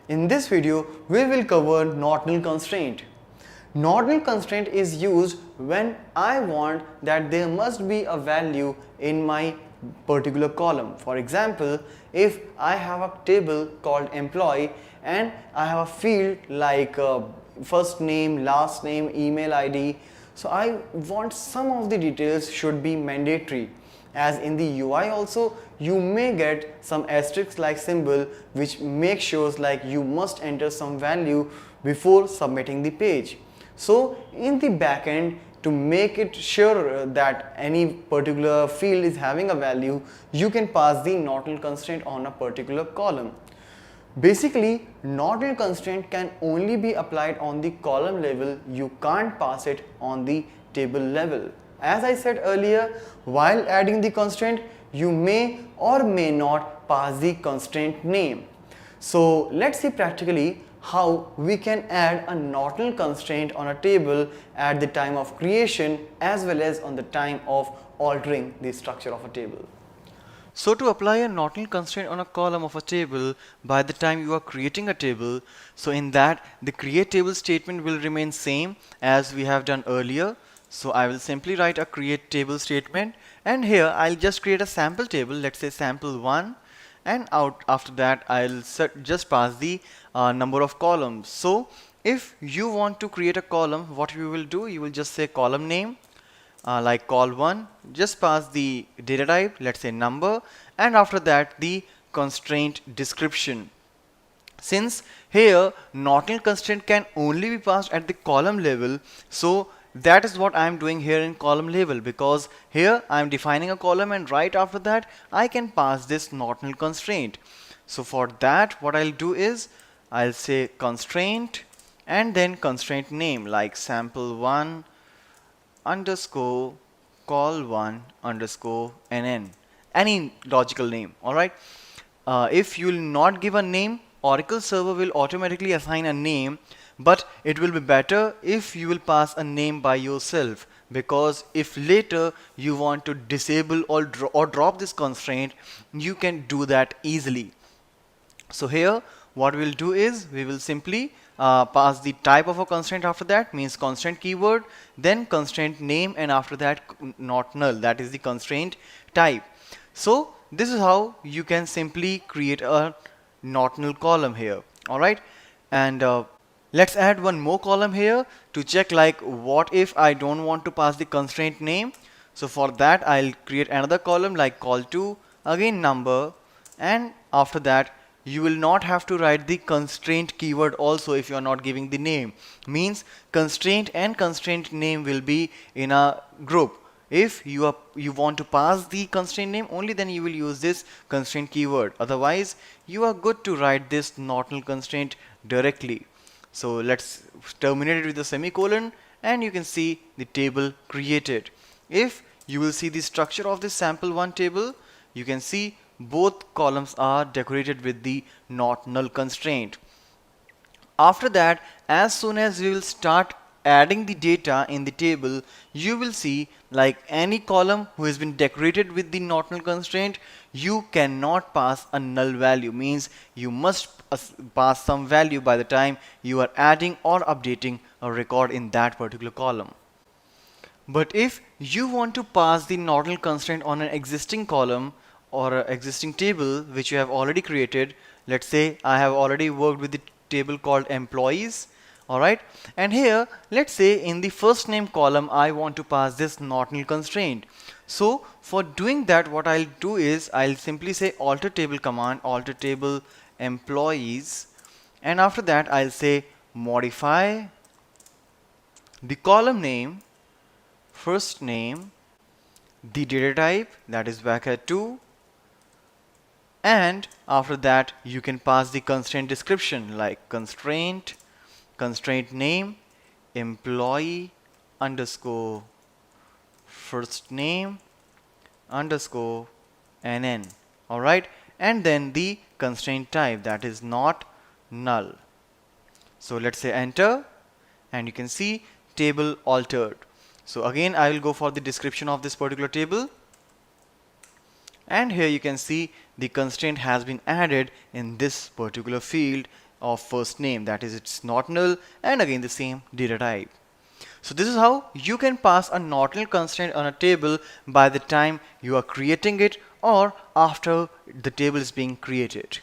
In this video, we will cover not null constraint. Not null constraint is used when I want that there must be a value in my particular column. For example, if I have a table called employee and I have a field like first name, last name, email ID, so I want some of the details should be mandatory. As in the UI also, you may get some asterisk like symbol which make sure like you must enter some value before submitting the page. So in the backend, to make it sure that any particular field is having a value, you can pass the not null constraint on a particular column. Basically, not null constraint can only be applied on the column level, you can't pass it on the table level. As I said earlier, while adding the constraint, you may or may not pass the constraint name. So let's see practically how we can add a not null constraint on a table at the time of creation as well as on the time of altering the structure of a table. So to apply a not null constraint on a column of a table by the time you are creating a table, so in that the create table statement will remain same as we have done earlier. So I will simply write a create table statement, and here I'll just create a sample table, let's say sample1, and after that I'll just pass the number of columns. So if you want to create a column, what you will do, you will just say column name, like col1, just pass the data type, let's say number, and after that the constraint description. Since here not null constraint can only be passed at the column level, so that is what I am doing here in column level, because here I am defining a column and right after that I can pass this not null constraint. So for that what I'll do is I'll say constraint and then constraint name like sample1 underscore col1 underscore nn, any logical name. Alright, if you will not give a name, Oracle server will automatically assign a name, but it will be better if you will pass a name by yourself, because if later you want to disable or drop this constraint, you can do that easily. So here what we'll do is we will simply pass the type of a constraint after that, means constraint keyword, then constraint name, and after that not null, that is the constraint type. So this is how you can simply create a not null column here. Alright, and let's add one more column here to check like what if I don't want to pass the constraint name. So for that I'll create another column like col2, again number, and after that you will not have to write the constraint keyword also if you are not giving the name, means constraint and constraint name will be in a group. If you want to pass the constraint name, only then you will use this constraint keyword, otherwise you are good to write this not null constraint directly. So let's terminate it with a semicolon, and you can see the table created. If you will see the structure of this sample1 table, you can see both columns are decorated with the not null constraint. After that, as soon as we will start adding the data in the table, you will see like any column who has been decorated with the not null constraint, you cannot pass a null value, means you must pass some value by the time you are adding or updating a record in that particular column. But if you want to pass the not null constraint on an existing column or an existing table which you have already created, let's say I have already worked with the table called employees. Alright, and here let's say in the first name column I want to pass this not null constraint. So for doing that, what I'll do is I'll simply say alter table command, alter table employees, and after that I'll say modify the column name, first name, the data type, that is bracket 2, and after that you can pass the constraint description like constraint name, employee underscore first name underscore nn. Alright, and then the constraint type, that is not null. So let's say enter, and you can see table altered. So again I will go for the description of this particular table, and here you can see the constraint has been added in this particular field of first name, that is it's not null, and again the same data type. So this is how you can pass a not null constraint on a table by the time you are creating it or after the table is being created.